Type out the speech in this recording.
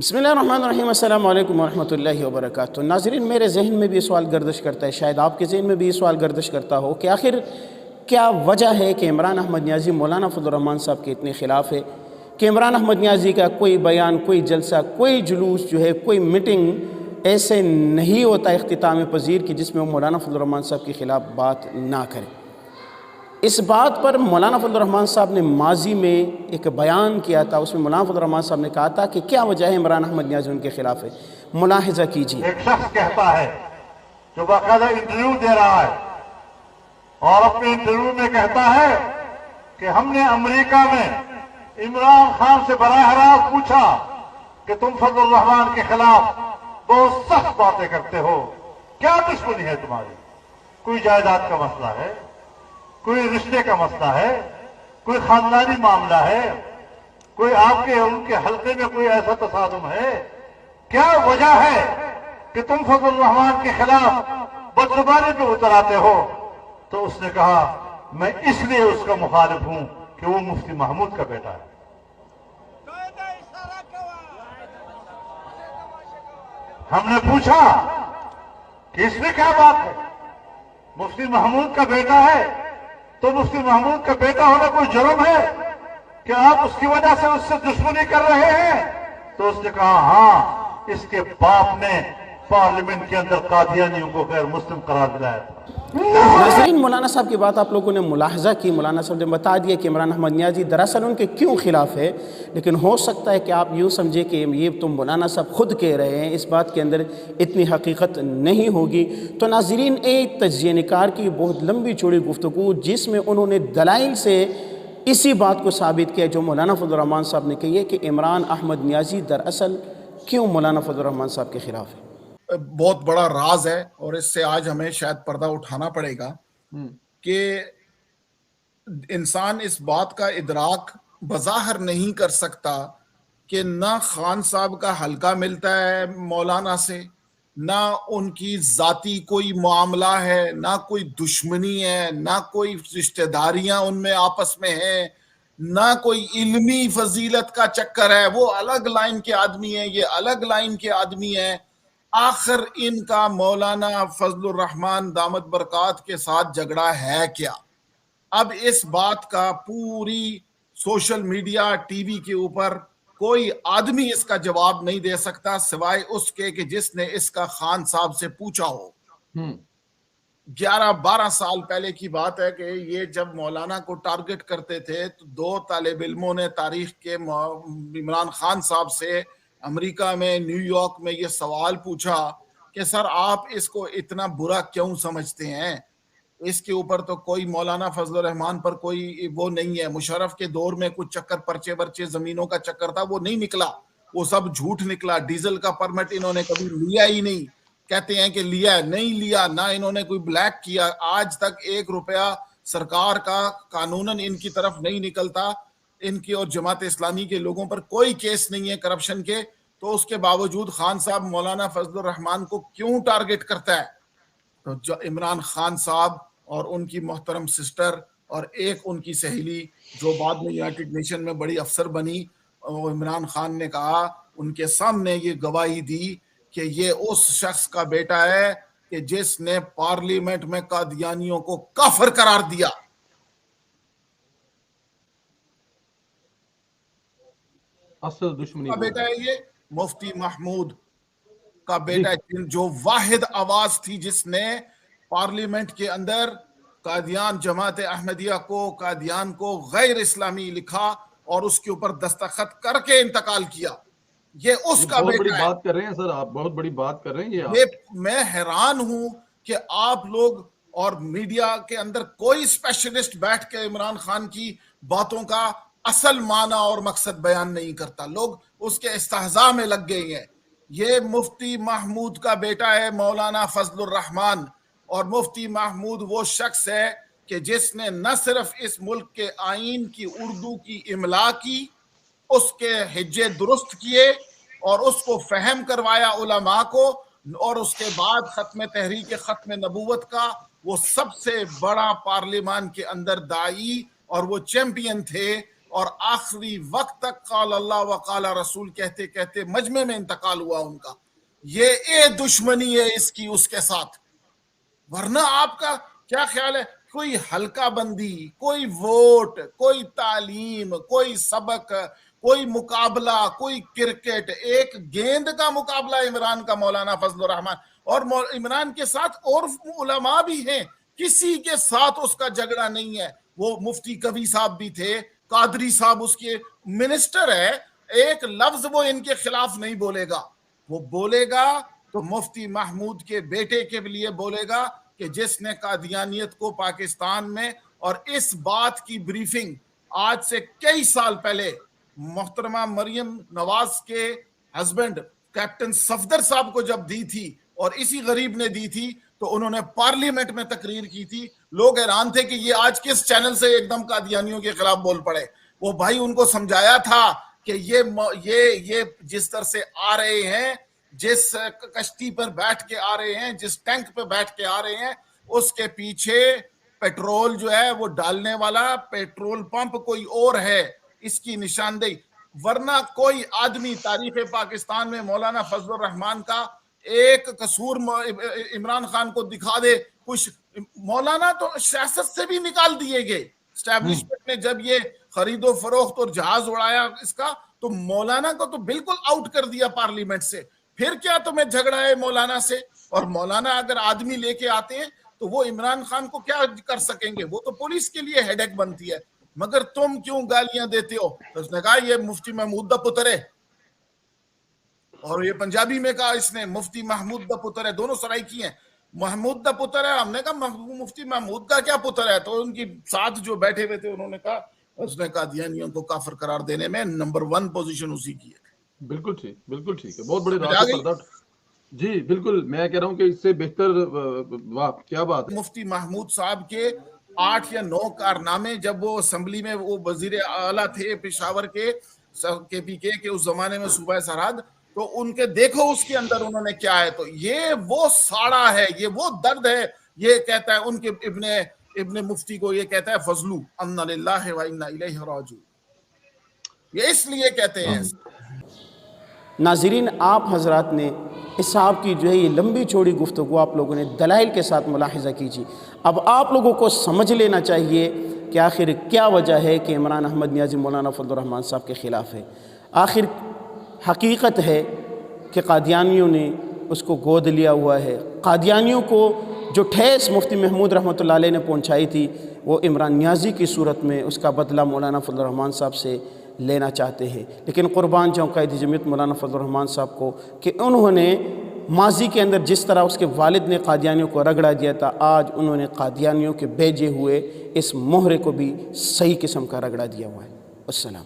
बिस्मिल्लाहिर्रहमानिर्रहीम अस्सलामु अलैकुम वरहमतुल्लाहि वबरकातुहू। नाज़रीन, मेरे जहन में भी ये सवाल गर्दिश करता है, शायद आपके जहन में भी ये सवाल गर्दिश करता हो कि आखिर क्या वजह है कि इमरान अहमद नियाज़ी मौलाना फजलुर रहमान साहब के इतने ख़िलाफ़ है कि इमरान अहमद नियाज़ी का कोई बयान, कोई जलसा, कोई जुलूस जो है, कोई मीटिंग ऐसे नहीं होता इख्तिताम पज़ीर कि जिसमें वो मौलाना फजलुर रहमान साहब के ख़िलाफ़ बात ना करे। इस बात पर मौलाना फजलुर रहमान साहब ने माजी में एक बयान किया था, उसमें मौलाना फजलुर रहमान साहब ने कहा था कि क्या वजह है इमरान अहमद नियाज़ी उनके खिलाफ है। मुलाहिजा कीजिए। एक शख्स कहता है जो बाकायदा इंटरव्यू दे रहा है और अपने इंटरव्यू में कहता है कि हमने अमेरिका में इमरान खान से बराह रास्त पूछा कि तुम फजलुर रहमान के खिलाफ बहुत सख्त बातें करते हो, क्या दुश्मनी है तुम्हारी? कोई जायदाद का मसला है, कोई रिश्ते का मसला है, कोई खानदानी मामला है, कोई आपके उनके हल्के में कोई ऐसा तसादुम है? क्या वजह है कि तुम फजलुर रहमान के खिलाफ बदजुबानी पे उतर आते हो? तो उसने कहा, मैं इसलिए उसका मुखालिफ हूं कि वो मुफ्ती महमूद का बेटा है। हमने पूछा कि इसमें क्या बात है? मुफ्ती महमूद का बेटा है तो मुफ्ती महमूद का बेटा होना कोई जुर्म है कि आप उसकी वजह से उससे दुश्मनी कर रहे हैं? तो उसने कहा, हाँ, इसके बाप ने पार्लियामेंट के अंदर कादियानियों को गैर मुस्लिम करार दिलाया था। नाज़रीन, मौलाना साहब की बात आप लोगों ने मुलाहजा की। मौलाना साहब ने बता दिया कि इमरान अहमद नियाज़ी दरअसल उनके क्यों खिलाफ है, लेकिन हो सकता है कि आप यूँ समझे कि ये तो मौलाना साहब खुद कह रहे हैं, इस बात के अंदर इतनी हकीकत नहीं होगी। तो नाज़रीन, एक तज्ज़िया निकार की बहुत लंबी चौड़ी गुफ्तगू जिसमें उन्होंने दलाइल से इसी बात को साबित किया जो मौलाना फजलुर रहमान साहब ने कही है कि इमरान अहमद नियाज़ी दरअसल क्यों मौलाना फजलुर रहमान साहब के खिलाफ है। बहुत बड़ा राज है और इससे आज हमें शायद पर्दा उठाना पड़ेगा कि इंसान इस बात का इदराक बज़ाहिर नहीं कर सकता कि ना खान साहब का हल्का मिलता है मौलाना से, ना उनकी जाती कोई मामला है, ना कोई दुश्मनी है, ना कोई रिश्तेदारियां उनमें आपस में है, ना कोई इल्मी फजीलत का चक्कर है। वो अलग लाइन के आदमी है, ये अलग लाइन के आदमी है। आखिर इनका मौलाना फजलुर रहमान दामद बरकात के साथ झगड़ा है क्या? अब इस बात का पूरी सोशल मीडिया, टीवी के ऊपर कोई आदमी इसका जवाब नहीं दे सकता सिवाय उसके कि जिसने इसका खान साहब से पूछा हो। 11-12 साल पहले की बात है कि ये जब मौलाना को टारगेट करते थे तो 2 तालिब इल्मों ने तारीख के इमरान खान साहब से अमेरिका में, न्यूयॉर्क में ये सवाल पूछा कि सर आप इसको इतना बुरा क्यों समझते हैं? इसके ऊपर तो कोई मौलाना फजलुर रहमान पर कोई वो नहीं है। मुशर्रफ के दौर में कुछ चक्कर, पर्चे वर्चे, जमीनों का चक्कर था, वो नहीं निकला, वो सब झूठ निकला। डीजल का परमिट इन्होंने कभी लिया ही नहीं। कहते हैं कि लिया, नहीं लिया, ना इन्होंने कोई ब्लैक किया। आज तक 1 रुपया सरकार का कानूनन इनकी तरफ नहीं निकलता। इनकी और जमात इस्लामी के लोगों पर कोई केस नहीं है करप्शन के। तो उसके बावजूद खान साहब मौलाना फजलुर रहमान को क्यों टारगेट करता है? तो जो इमरान खान साहब और उनकी मोहतरम सिस्टर और एक उनकी सहेली जो बाद में यूनाइटेड नेशन में बड़ी अफसर बनी, इमरान खान ने कहा, उनके सामने ये गवाही दी कि ये उस शख्स का बेटा है कि जिसने पार्लियामेंट में कादियानियों को काफिर करार दिया। असल दुश्मनी का बेटा है ये, मुफ्ती महमूद का बेटा, जो वाहिद आवाज थी जिसने पार्लियामेंट के अंदर कादियान जमात अहमदिया को, कादियान को गैर इस्लामी लिखा और उसके ऊपर दस्तखत करके इंतकाल किया। ये उसका बहुत बेटा बड़ी है। बात कर रहे हैं सर, आप बहुत बड़ी बात कर रहे हैं। ये मैं हैरान हूं कि आप लोग और मीडिया के अंदर कोई स्पेशलिस्ट बैठ के इमरान खान की बातों का असल माना और मकसद बयान नहीं करता। लोग उसके इस्तेहज़ा में लग गए हैं। ये मुफ्ती महमूद का बेटा है मौलाना फजलुर रहमान, और मुफ्ती महमूद वो शख्स है कि जिसने न सिर्फ इस मुल्क के आईन की उर्दू की इमला की, उसके हिज्जे दुरुस्त किए और उसको फहम करवाया उलमा को, और उसके बाद खत्म तहरीक खत्म नबूवत का वो सबसे बड़ा पार्लियामान के अंदर दाई और वो चैंपियन थे और आखिरी वक्त तक काल अल्लाह व काल रसूल कहते कहते मजमे में इंतकाल हुआ उनका। ये दुश्मनी है इसकी उसके साथ। वरना आपका क्या ख्याल है, कोई हल्का बंदी, कोई वोट, कोई तालीम, कोई सबक, कोई मुकाबला, कोई क्रिकेट, एक गेंद का मुकाबला इमरान का मौलाना फजलुर रहमान, और इमरान के साथ और उलमा भी हैं, किसी के साथ उसका झगड़ा नहीं है। वो मुफ्ती कवी साहब भी थे, कादरी साहब उसके मिनिस्टर है, एक लफ्ज वो इनके खिलाफ नहीं बोलेगा। वो बोलेगा तो मुफ्ती महमूद के बेटे के लिए बोलेगा कि जिसने कादियानियत को पाकिस्तान में, और इस बात की ब्रीफिंग आज से कई साल पहले मोहतरमा मरियम नवाज के हस्बैंड कैप्टन सफदर साहब को जब दी थी, और इसी गरीब ने दी थी, तो उन्होंने पार्लियामेंट में तकरीर की थी। लोग हैरान थे कि ये आज किस चैनल से एकदम कादियानियों के खिलाफ बोल पड़े। वो भाई उनको समझाया था कि ये जिस तरह से आ रहे हैं, जिस कश्ती पर बैठ के आ रहे हैं, जिस टैंक पे बैठ के आ रहे हैं, उसके पीछे पेट्रोल जो है वो डालने वाला पेट्रोल पंप कोई और है, इसकी निशानदेही। वरना कोई आदमी तारीख पाकिस्तान में मौलाना फजलुर रहमान का एक कसूर इमरान खान को दिखा दे कुछ। मौलाना तो सियासत से भी निकाल दिए गए। एस्टैब्लिशमेंट ने जब ये खरीदो फरोख्त और जहाज उड़ाया इसका, तो मौलाना को तो बिल्कुल आउट कर दिया पार्लियामेंट से। फिर क्या तुम्हें झगड़ा है मौलाना से? और मौलाना अगर आदमी लेके आते हैं तो वो इमरान खान को क्या कर सकेंगे? वो तो पुलिस के लिए हेडेक बनती है। मगर तुम क्यों गालियां देते हो? तो उसने कहा ये मुफ्ती महमूद दा पुत्र है, और ये पंजाबी में कहा इसने मुफ्ती महमूद दा पुत्र है, दोनों सराइकी हैं। महमूद दा पुत्र है, हमने कहा मुफ्ती महमूद का क्या पुत्र है? तो उनकी साथ जो बैठे हुए थे उन्होंने कहा, उसने कादियानियों को काफिर करार देने में नंबर 1 पोजीशन उसी की है। बिल्कुल ठीक है, बहुत बड़े रास्ते पर जी। बिल्कुल, मैं कह रहा हूं कि इससे बेहतर वाह क्या बात है। मुफ्ती महमूद साहब के 8 या 9 कारनामे, जब वो असेंबली में वो वजीर आला थे पेशावर के KPK के उस जमाने में सूबा सरहद, तो उनके देखो उसके अंदर उन्होंने क्या है। तो ये वो साड़ा है, ये वो दर्द है। ये कहता है उनके इब्ने मुफ्ती को, ये कहता है फजलू अन्ना लिल्लाहि व इन्ना इलैहि राजिऊन, ये इसलिए कहते हैं। नाज़रीन, आप हजरात ने इस साहब की जो है ये लंबी चौड़ी गुफ्तगू आप लोगों ने दलाइल के साथ मुलाहिज़ा कीजिए। अब आप लोगों को समझ लेना चाहिए कि आखिर क्या वजह है कि इमरान अहमद नियाज़ी मौलाना फजलुर रहमान साहब के ख़िलाफ़ है। आखिर हकीकत है कि कादियानियों ने उसको गोद लिया हुआ है। कादियानियों को जो ठेस मुफ्ती महमूद रहमतुल्लाह अलैह ने पहुँचाई थी, वो इमरान नियाज़ी की सूरत में उसका बदला मौलाना फजलुर रहमान साहब से लेना चाहते हैं। लेकिन कुर्बान जाऊँ कायद जमीयत मौलाना फजलुर रहमान साहब को कि उन्होंने माजी के अंदर जिस तरह उसके वालिद ने कादियानियों को रगड़ा दिया था, आज उन्होंने कादियानियों के भेजे हुए इस मोहरे को भी सही किस्म का रगड़ा दिया हुआ है। अस्सलाम।